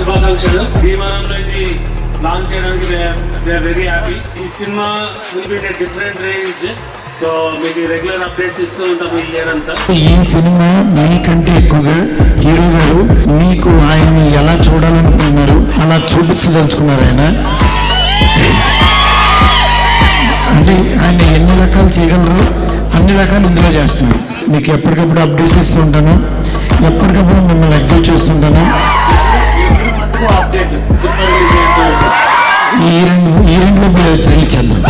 శుభాకాంక్షలు. భీమవరంలో ఇది లాంచ్ చేయడానికి దే ఆర్ వెరీ హ్యాపీ. ఈ cinema will be in different range. So మీకు రెగ్యులర్ అప్డేట్స్ ఇస్తూ ఉంటాము ఈ ఇయర్ అంతా. ఈ సినిమా మీకంటే ఎక్కువగా హీరో గారు మీకు ఆయన్ని ఎలా చూడాలనుకుంటున్నారు, అలా చూపించదలుచుకున్నారు. అంటే ఆయన ఎన్ని రకాలు చేయగలరు, అన్ని రకాలు ఇందులో చేస్తున్నారు. మీకు ఎప్పటికప్పుడు అప్డేట్స్ ఇస్తూ ఉంటాను, ఎప్పటికప్పుడు మిమ్మల్ని ఎక్సైట్ చేస్తుంటాను. అప్డేట్ ఈ రెండులో థ్రిల్ చేద్దాం.